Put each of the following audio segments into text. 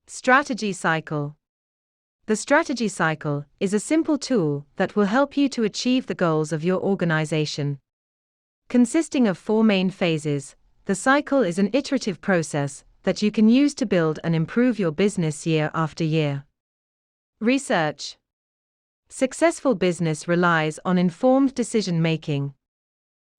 Strategy cycle. The strategy cycle is a simple tool that will help you to achieve the goals of your organization. Consisting of 4 main phases, the cycle is an iterative process that you can use to build and improve your business year after year. Research. Successful business relies on informed decision-making.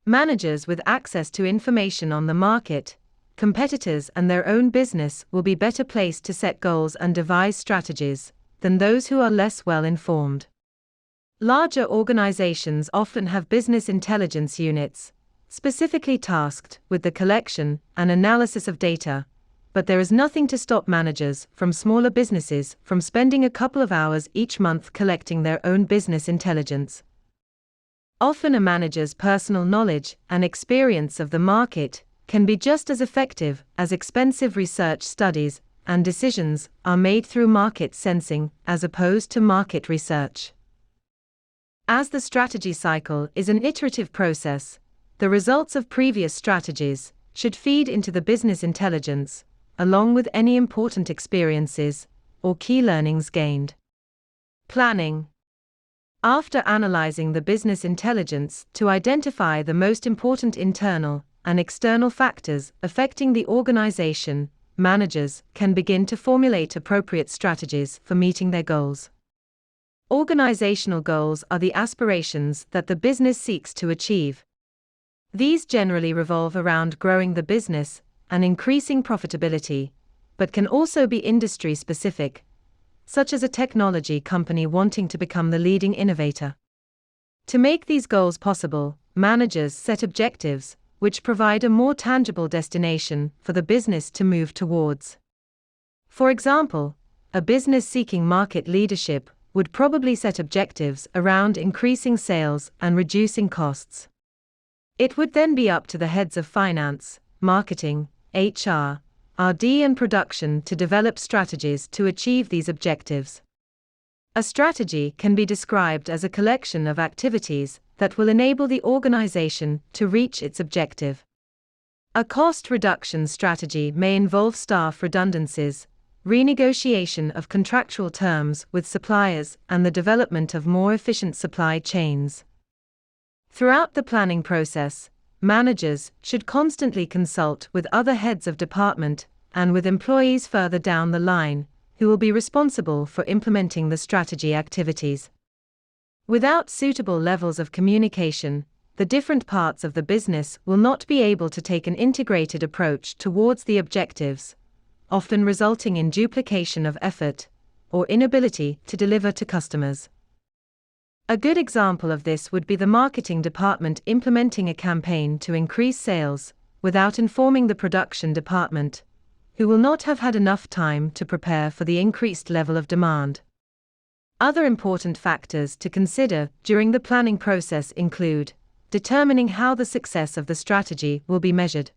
Managers with access to information on the market, competitors, and their own business will be better placed to set goals and devise strategies than those who are less well informed. Larger organizations often have business intelligence units, specifically tasked with the collection and analysis of data, but there is nothing to stop managers from smaller businesses from spending a couple of hours each month collecting their own business intelligence. Often a manager's personal knowledge and experience of the market can be just as effective as expensive research studies, and decisions are made through market sensing as opposed to market research. As the strategy cycle is an iterative process, the results of previous strategies should feed into the business intelligence, along with any important experiences or key learnings gained. Planning. After analyzing the business intelligence to identify the most important internal and external factors affecting the organization, managers can begin to formulate appropriate strategies for meeting their goals. Organizational goals are the aspirations that the business seeks to achieve. These generally revolve around growing the business and increasing profitability, but can also be industry-specific, such as a technology company wanting to become the leading innovator. To make these goals possible, managers set objectives which provide a more tangible destination for the business to move towards. For example, a business seeking market leadership would probably set objectives around increasing sales and reducing costs. It would then be up to the heads of finance, marketing, HR, R&D and production to develop strategies to achieve these objectives. A strategy can be described as a collection of activities that will enable the organization to reach its objective. A cost reduction strategy may involve staff redundancies, renegotiation of contractual terms with suppliers, and the development of more efficient supply chains. Throughout the planning process, managers should constantly consult with other heads of department and with employees further down the line, who will be responsible for implementing the strategy activities. Without suitable levels of communication, the different parts of the business will not be able to take an integrated approach towards the objectives, often resulting in duplication of effort or inability to deliver to customers. A good example of this would be the marketing department implementing a campaign to increase sales without informing the production department, who will not have had enough time to prepare for the increased level of demand. Other important factors to consider during the planning process include determining how the success of the strategy will be measured,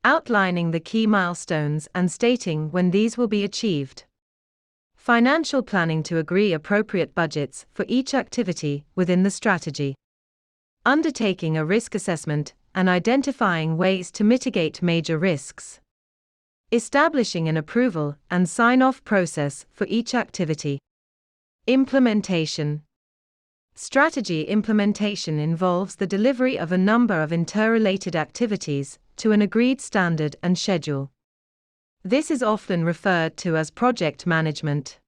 outlining the key milestones and stating when these will be achieved, financial planning to agree appropriate budgets for each activity within the strategy, undertaking a risk assessment and identifying ways to mitigate major risks, establishing an approval and sign-off process for each activity. Implementation. Strategy implementation involves the delivery of a number of interrelated activities to an agreed standard and schedule. This is often referred to as project management.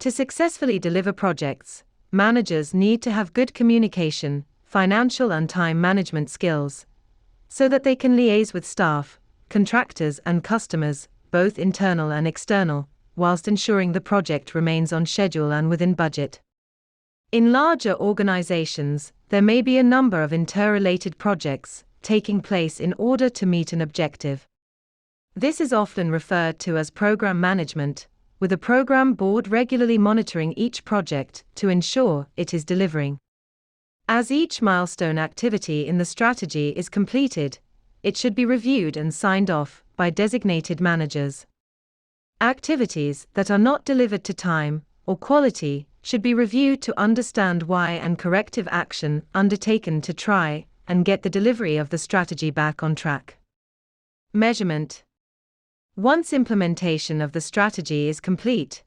To successfully deliver projects, managers need to have good communication, financial and time management skills, so that they can liaise with staff, contractors and customers, both internal and external, whilst ensuring the project remains on schedule and within budget. In larger organizations, there may be a number of interrelated projects taking place in order to meet an objective. This is often referred to as program management, with a program board regularly monitoring each project to ensure it is delivering. As each milestone activity in the strategy is completed, it should be reviewed and signed off by designated managers. Activities that are not delivered to time or quality should be reviewed to understand why and corrective action undertaken to try and get the delivery of the strategy back on track. Measurement. Once implementation of the strategy is complete,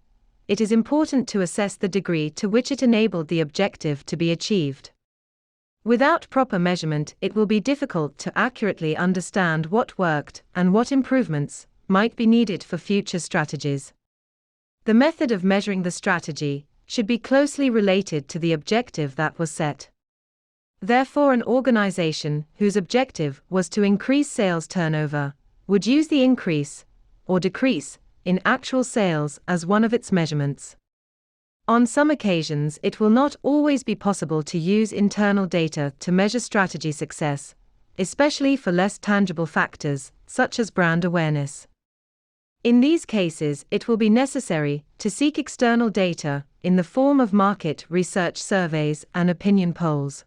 it is important to assess the degree to which it enabled the objective to be achieved. Without proper measurement, it will be difficult to accurately understand what worked and what improvements might be needed for future strategies. The method of measuring the strategy should be closely related to the objective that was set. Therefore, an organization whose objective was to increase sales turnover would use the increase or decrease in actual sales as one of its measurements. On some occasions, it will not always be possible to use internal data to measure strategy success, especially for less tangible factors, such as brand awareness. In these cases, it will be necessary to seek external data in the form of market research surveys and opinion polls.